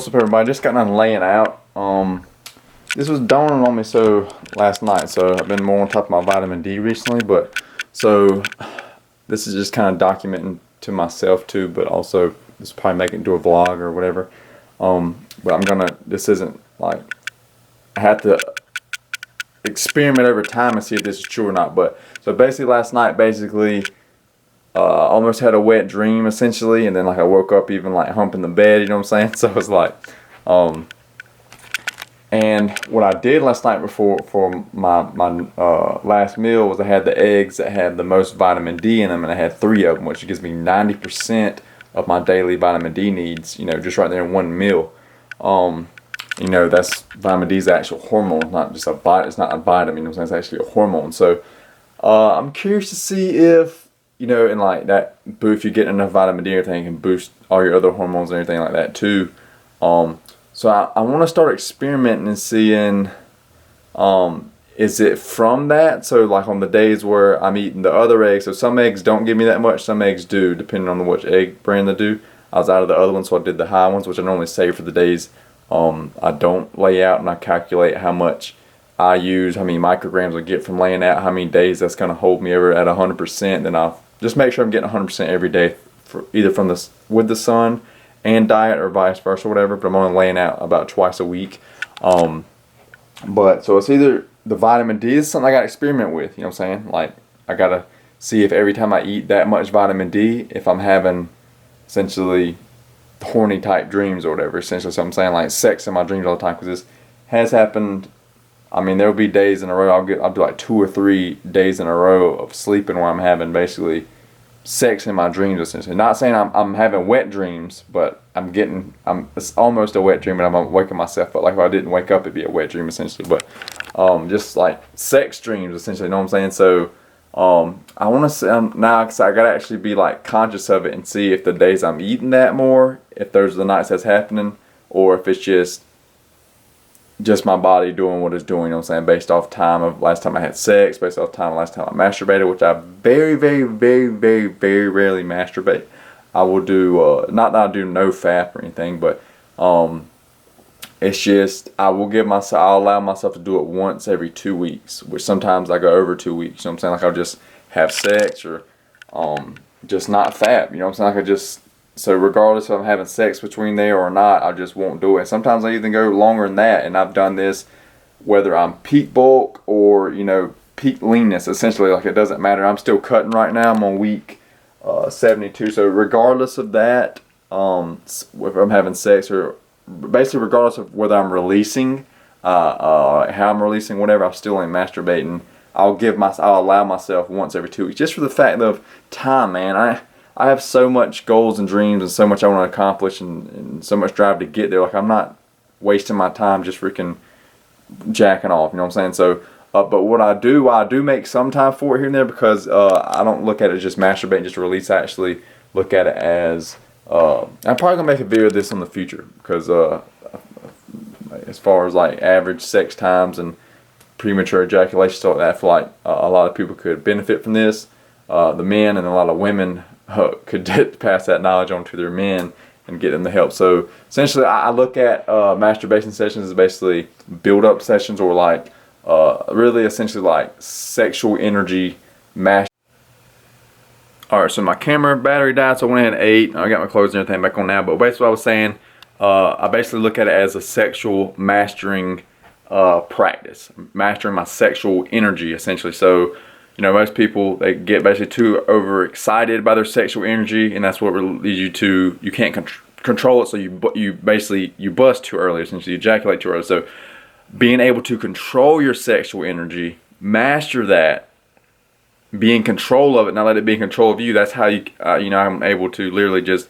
What's up, everybody? Just got done laying out. This was dawning on me last night, so I've been more on top of my vitamin D recently, but so this is just kind of documenting to myself too, but also this will probably make it into a vlog or whatever. But this isn't like, I have to experiment over time and see if this is true or not. But so basically last night, almost had a wet dream essentially, and then like I woke up even like humping the bed, you know what I'm saying? So it was like, and what I did last night for my last meal was I had the eggs that had the most vitamin D in them, and I had 3 of them, which gives me 90% of my daily vitamin D needs, you know, just right there in one meal. You know, that's vitamin D is the actual hormone, not just it's not a vitamin, you know what I'm saying? It's actually a hormone. So I'm curious to see if, you know, and like that, if you get enough vitamin D, everything can boost all your other hormones and everything like that too. So I want to start experimenting and seeing, is it from that? So like on the days where I'm eating the other eggs, so some eggs don't give me that much, some eggs do, depending on which egg brand they do. I was out of the other ones, so I did the high ones, which I normally save for the days I don't lay out, and I calculate how much I use, how many micrograms I get from laying out, how many days that's going to hold me over at 100%. Then I'll just make sure I'm getting 100% every day, either from with the sun and diet, or vice versa, whatever. But I'm only laying out about twice a week. But so it's either the vitamin D is something I got to experiment with. You know what I'm saying? Like I got to see if every time I eat that much vitamin D, if I'm having essentially horny type dreams or whatever. Essentially, so I'm saying like sex in my dreams all the time, because this has happened. I mean, there will be days in a row I'll do like 2 or 3 days in a row of sleeping where I'm having basically sex in my dreams essentially. Not saying I'm having wet dreams, but it's almost a wet dream, but I'm waking myself up. Like if I didn't wake up, it'd be a wet dream essentially. But just like sex dreams essentially. You know what I'm saying? So I want to say now, cause I gotta actually be like conscious of it and see if the days I'm eating that more, if those are the nights that's happening, or if it's just my body doing what it's doing, you know what I'm saying, based off time of last time I had sex, based off time of last time I masturbated, which I very, very, very, very, very rarely masturbate. I will do, not that I do no fap or anything, but it's just, I'll allow myself to do it once every 2 weeks, which sometimes I go over 2 weeks, you know what I'm saying, like I'll just have sex, or just not fap, you know what I'm saying, so regardless if I'm having sex between there or not, I just won't do it. Sometimes I even go longer than that, and I've done this whether I'm peak bulk or, you know, peak leanness, essentially. Like it doesn't matter. I'm still cutting right now. I'm on week 72. So regardless of that, if I'm having sex, or basically regardless of whether I'm releasing, how I'm releasing, whatever, I'm still ain't masturbating. I'll allow myself once every 2 weeks, just for the fact of time, man. I have so much goals and dreams and so much I want to accomplish, and so much drive to get there. Like I'm not wasting my time just freaking jacking off, you know what I'm saying? So, but what I do make some time for it here and there, because I don't look at it as just masturbating, just release. I actually look at it as, I'm probably going to make a video of this in the future, because as far as like average sex times and premature ejaculation, stuff like that, I feel like a lot of people could benefit from this. The men and a lot of women could pass that knowledge on to their men and get them the help. So essentially I look at masturbation sessions as basically build-up sessions, or like really essentially like sexual energy masturbation. Alright, so my camera battery died, so I went ahead and ate. I got my clothes and everything back on now, but basically what I was saying, I basically look at it as a sexual mastering practice, mastering my sexual energy essentially. So you know, most people, they get basically too overexcited by their sexual energy, and that's what leads you to, you can't control it, so you basically bust too early, essentially you ejaculate too early. So being able to control your sexual energy, master that, be in control of it, not let it be in control of you, that's how you, you know, I'm able to literally just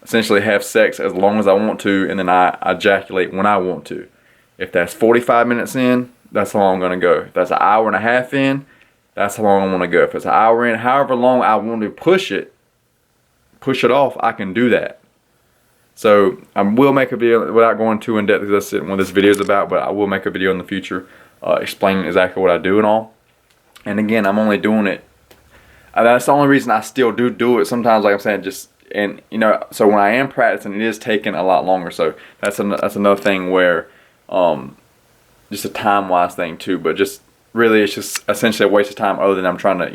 essentially have sex as long as I want to, and then I ejaculate when I want to. If that's 45 minutes in, that's how long I'm going to go. If that's an hour and a half in, that's how long I want to go. If it's an hour in, however long I want to push it off, I can do that. So I will make a video, without going too in depth, because that's what this video is about, but I will make a video in the future explaining exactly what I do and all. And again, I'm only doing it, that's the only reason I still do it. Sometimes, like I'm saying, just and you know, so when I am practicing, it is taking a lot longer. So that's another thing where, just a time wise thing too. But just really, it's just essentially a waste of time. Other than I'm trying to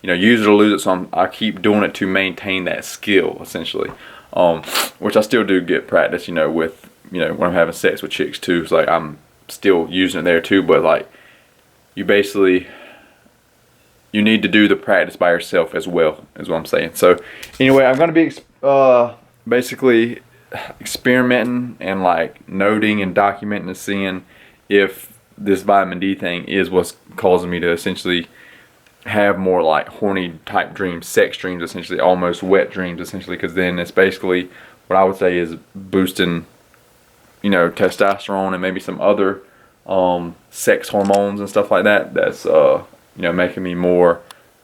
use it or lose it. So I keep doing it to maintain that skill essentially. Which I still do get practice. With when I'm having sex with chicks too. It's like I'm still using it there too. But like you basically. You need to do the practice by yourself as well, is what I'm saying. So anyway, I'm going to be basically experimenting and like noting and documenting and seeing if this vitamin D thing is what's causing me to essentially have more like horny type dreams, sex dreams, essentially almost wet dreams, essentially, because then it's basically what I would say is boosting, testosterone and maybe some other sex hormones and stuff like that. That's making me more,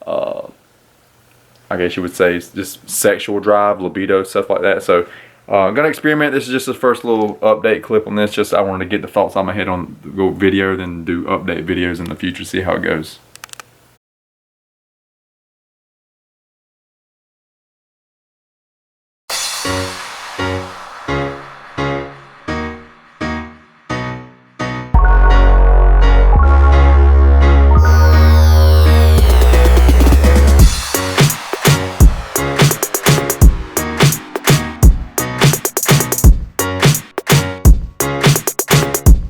I guess you would say, just sexual drive, libido, stuff like that. So I'm going to experiment. This is just the first little update clip on this. Just I wanted to get the thoughts on my head on the video, then do update videos in the future, see how it goes.